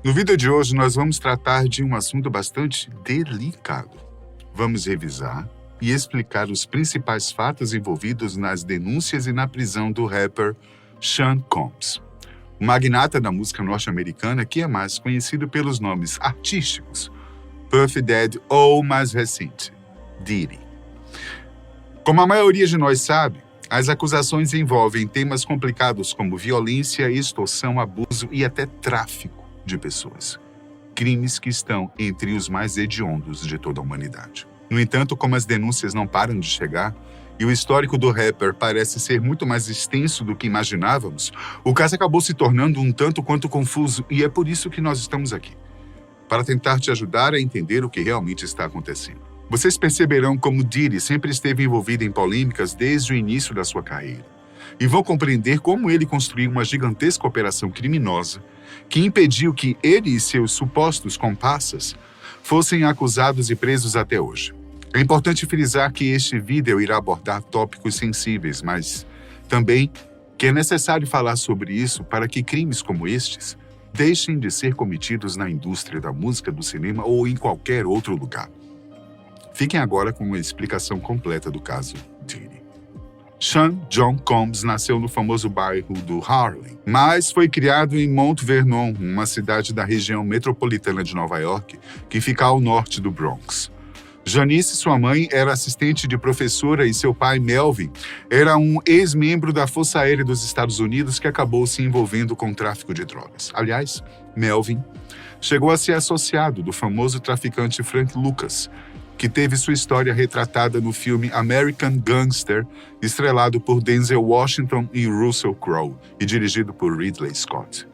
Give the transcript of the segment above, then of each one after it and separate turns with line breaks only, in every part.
No vídeo de hoje, nós vamos tratar de um assunto bastante delicado. Vamos revisar e explicar os principais fatos envolvidos nas denúncias e na prisão do rapper Sean Combs, o magnata da música norte-americana que é mais conhecido pelos nomes artísticos Puff Daddy ou, mais recente, Diddy. Como a maioria de nós sabe, as acusações envolvem temas complicados como violência, extorsão, abuso e até tráfico de pessoas. Crimes que estão entre os mais hediondos de toda a humanidade. No entanto, como as denúncias não param de chegar e o histórico do rapper parece ser muito mais extenso do que imaginávamos, o caso acabou se tornando um tanto quanto confuso e é por isso que nós estamos aqui, para tentar te ajudar a entender o que realmente está acontecendo. Vocês perceberão como Diddy sempre esteve envolvido em polêmicas desde o início da sua carreira e vão compreender como ele construiu uma gigantesca operação criminosa que impediu que ele e seus supostos comparsas fossem acusados e presos até hoje. É importante frisar que este vídeo irá abordar tópicos sensíveis, mas também que é necessário falar sobre isso para que crimes como estes deixem de ser cometidos na indústria da música, do cinema ou em qualquer outro lugar. Fiquem agora com uma explicação completa do caso Diddy. Sean John Combs nasceu no famoso bairro do Harlem, mas foi criado em Mount Vernon, uma cidade da região metropolitana de Nova York, que fica ao norte do Bronx. Janice, sua mãe, era assistente de professora e seu pai, Melvin, era um ex-membro da Força Aérea dos Estados Unidos que acabou se envolvendo com o tráfico de drogas. Aliás, Melvin chegou a ser associado do famoso traficante Frank Lucas, que teve sua história retratada no filme American Gangster, estrelado por Denzel Washington e Russell Crowe, e dirigido por Ridley Scott.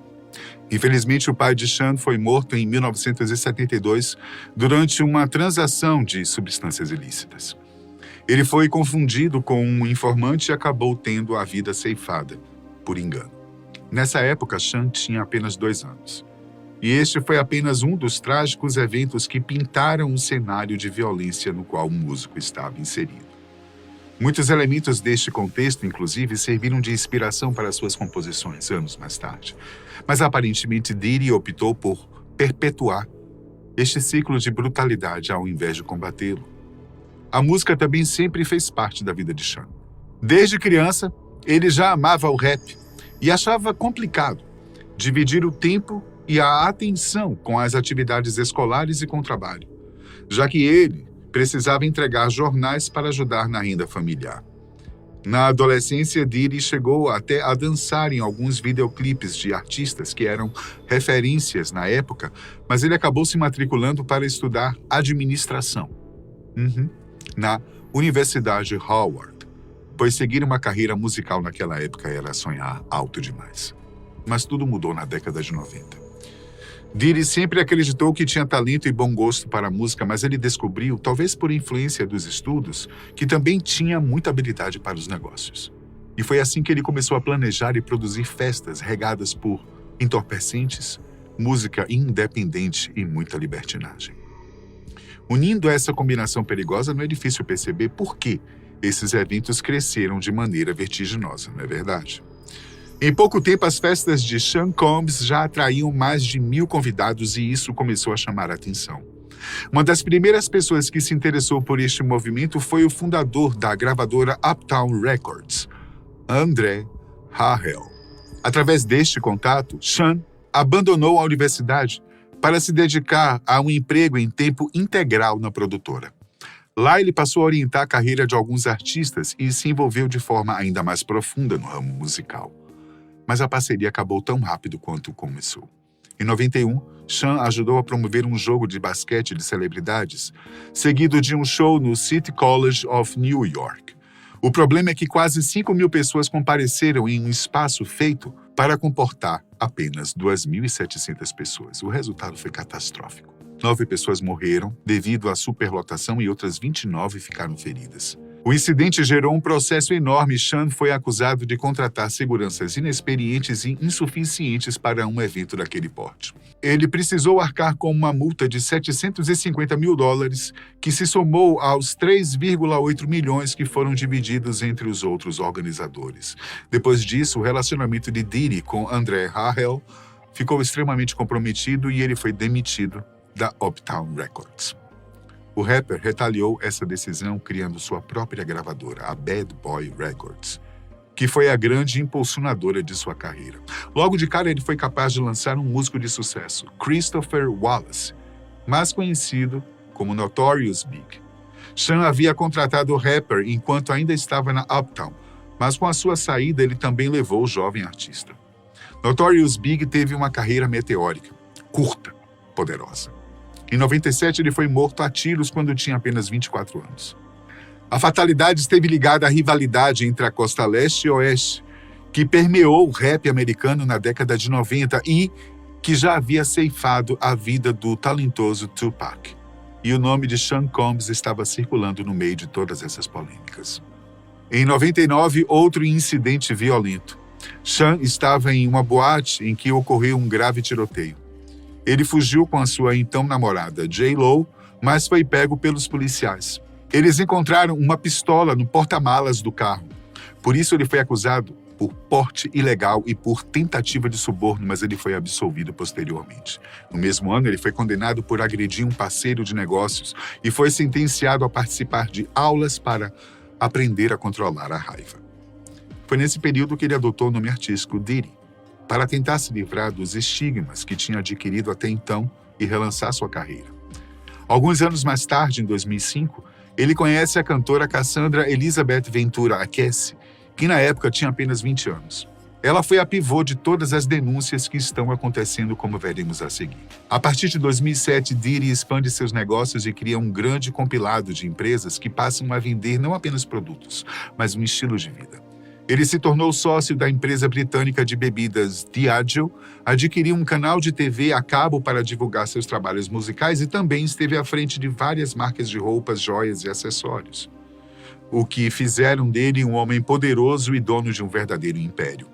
Infelizmente, o pai de Sean foi morto em 1972 durante uma transação de substâncias ilícitas. Ele foi confundido com um informante e acabou tendo a vida ceifada, por engano. Nessa época, Sean tinha apenas 2 anos. E este foi apenas um dos trágicos eventos que pintaram o cenário de violência no qual o músico estava inserido. Muitos elementos deste contexto, inclusive, serviram de inspiração para suas composições anos mais tarde. Mas aparentemente Diddy optou por perpetuar este ciclo de brutalidade ao invés de combatê-lo. A música também sempre fez parte da vida de Sean. Desde criança, ele já amava o rap e achava complicado dividir o tempo e a atenção com as atividades escolares e com o trabalho, já que ele precisava entregar jornais para ajudar na renda familiar. Na adolescência, Diddy chegou até a dançar em alguns videoclipes de artistas que eram referências na época, mas ele acabou se matriculando para estudar administração na Universidade Howard, pois seguir uma carreira musical naquela época era sonhar alto demais. Mas tudo mudou na década de 90. Diddy sempre acreditou que tinha talento e bom gosto para a música, mas ele descobriu, talvez por influência dos estudos, que também tinha muita habilidade para os negócios. E foi assim que ele começou a planejar e produzir festas regadas por entorpecentes, música independente e muita libertinagem. Unindo essa combinação perigosa, não é difícil perceber por que esses eventos cresceram de maneira vertiginosa, não é verdade? Em pouco tempo, as festas de Sean Combs já atraíam mais de 1.000 convidados e isso começou a chamar a atenção. Uma das primeiras pessoas que se interessou por este movimento foi o fundador da gravadora Uptown Records, André Hahel. Através deste contato, Sean abandonou a universidade para se dedicar a um emprego em tempo integral na produtora. Lá ele passou a orientar a carreira de alguns artistas e se envolveu de forma ainda mais profunda no ramo musical. Mas a parceria acabou tão rápido quanto começou. Em 91, Sean ajudou a promover um jogo de basquete de celebridades, seguido de um show no City College of New York. O problema é que quase 5.000 pessoas compareceram em um espaço feito para comportar apenas 2.700 pessoas. O resultado foi catastrófico. 9 pessoas morreram devido à superlotação e outras 29 ficaram feridas. O incidente gerou um processo enorme e Sean foi acusado de contratar seguranças inexperientes e insuficientes para um evento daquele porte. Ele precisou arcar com uma multa de $750 mil, que se somou aos 3,8 milhões que foram divididos entre os outros organizadores. Depois disso, o relacionamento de Diddy com André Hahel ficou extremamente comprometido e ele foi demitido da Uptown Records. O rapper retaliou essa decisão criando sua própria gravadora, a Bad Boy Records, que foi a grande impulsionadora de sua carreira. Logo de cara, ele foi capaz de lançar um músico de sucesso, Christopher Wallace, mais conhecido como Notorious Big. Sean havia contratado o rapper enquanto ainda estava na Uptown, mas com a sua saída ele também levou o jovem artista. Notorious Big teve uma carreira meteórica, curta, poderosa. Em 97, ele foi morto a tiros quando tinha apenas 24 anos. A fatalidade esteve ligada à rivalidade entre a costa leste e oeste, que permeou o rap americano na década de 90 e que já havia ceifado a vida do talentoso Tupac. E o nome de Sean Combs estava circulando no meio de todas essas polêmicas. Em 99, outro incidente violento. Sean estava em uma boate em que ocorreu um grave tiroteio. Ele fugiu com a sua então namorada, J-Lo, mas foi pego pelos policiais. Eles encontraram uma pistola no porta-malas do carro. Por isso ele foi acusado por porte ilegal e por tentativa de suborno, mas ele foi absolvido posteriormente. No mesmo ano, ele foi condenado por agredir um parceiro de negócios e foi sentenciado a participar de aulas para aprender a controlar a raiva. Foi nesse período que ele adotou o nome artístico Diddy, para tentar se livrar dos estigmas que tinha adquirido até então e relançar sua carreira. Alguns anos mais tarde, em 2005, ele conhece a cantora Cassandra Elizabeth Ventura, a Cassie, que na época tinha apenas 20 anos. Ela foi a pivô de todas as denúncias que estão acontecendo, como veremos a seguir. A partir de 2007, Diddy expande seus negócios e cria um grande compilado de empresas que passam a vender não apenas produtos, mas um estilo de vida. Ele se tornou sócio da empresa britânica de bebidas Diageo, adquiriu um canal de TV a cabo para divulgar seus trabalhos musicais e também esteve à frente de várias marcas de roupas, joias e acessórios, o que fizeram dele um homem poderoso e dono de um verdadeiro império.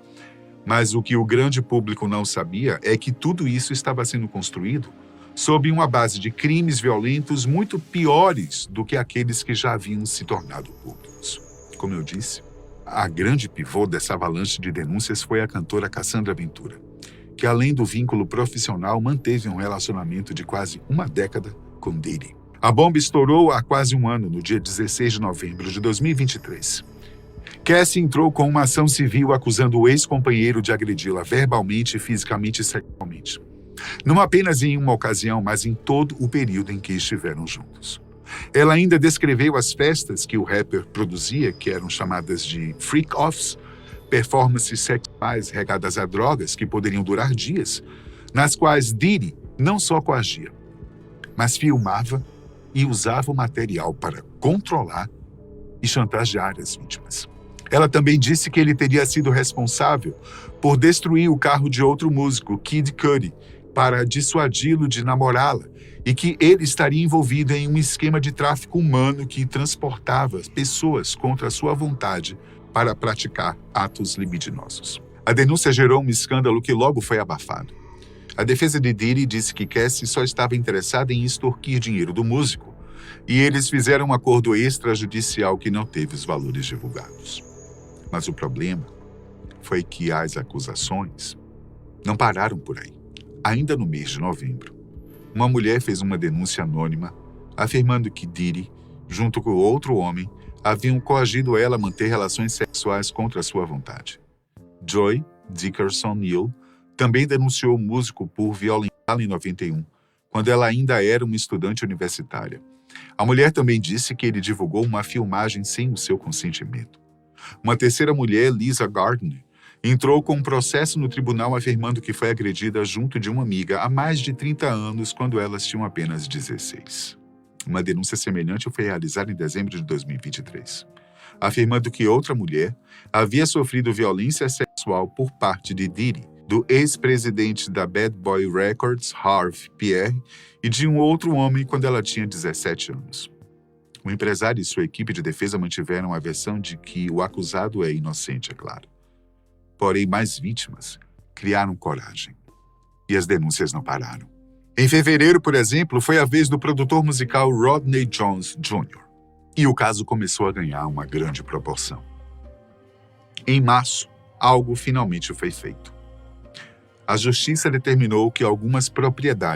Mas o que o grande público não sabia é que tudo isso estava sendo construído sob uma base de crimes violentos muito piores do que aqueles que já haviam se tornado públicos. Como eu disse, a grande pivô dessa avalanche de denúncias foi a cantora Cassandra Ventura, que além do vínculo profissional manteve um relacionamento de quase uma década com Diddy. A bomba estourou há quase um ano, no dia 16 de novembro de 2023. Cassie entrou com uma ação civil acusando o ex-companheiro de agredi-la verbalmente, fisicamente e sexualmente. Não apenas em uma ocasião, mas em todo o período em que estiveram juntos. Ela ainda descreveu as festas que o rapper produzia, que eram chamadas de freak-offs, performances sexuais regadas a drogas que poderiam durar dias, nas quais Diddy não só coagia, mas filmava e usava o material para controlar e chantagear as vítimas. Ela também disse que ele teria sido responsável por destruir o carro de outro músico, Kid Cudi, para dissuadi-lo de namorá-la, e que ele estaria envolvido em um esquema de tráfico humano que transportava pessoas contra a sua vontade para praticar atos libidinosos. A denúncia gerou um escândalo que logo foi abafado. A defesa de Diddy disse que Cassie só estava interessada em extorquir dinheiro do músico, e eles fizeram um acordo extrajudicial que não teve os valores divulgados. Mas o problema foi que as acusações não pararam por aí. Ainda no mês de novembro, uma mulher fez uma denúncia anônima afirmando que Diddy, junto com outro homem, haviam coagido ela a manter relações sexuais contra a sua vontade. Joy Dickerson Neal também denunciou o músico por violentá-la em 91, quando ela ainda era uma estudante universitária. A mulher também disse que ele divulgou uma filmagem sem o seu consentimento. Uma terceira mulher, Lisa Gardner, entrou com um processo no tribunal afirmando que foi agredida junto de uma amiga há mais de 30 anos, quando elas tinham apenas 16. Uma denúncia semelhante foi realizada em dezembro de 2023, afirmando que outra mulher havia sofrido violência sexual por parte de Diddy, do ex-presidente da Bad Boy Records, Harvey Pierre, e de um outro homem quando ela tinha 17 anos. O empresário e sua equipe de defesa mantiveram a versão de que o acusado é inocente, é claro. Porém, mais vítimas criaram coragem. E as denúncias não pararam. Em fevereiro, por exemplo, foi a vez do produtor musical Rodney Jones Jr. E o caso começou a ganhar uma grande proporção. Em março, algo finalmente foi feito. A justiça determinou que algumas propriedades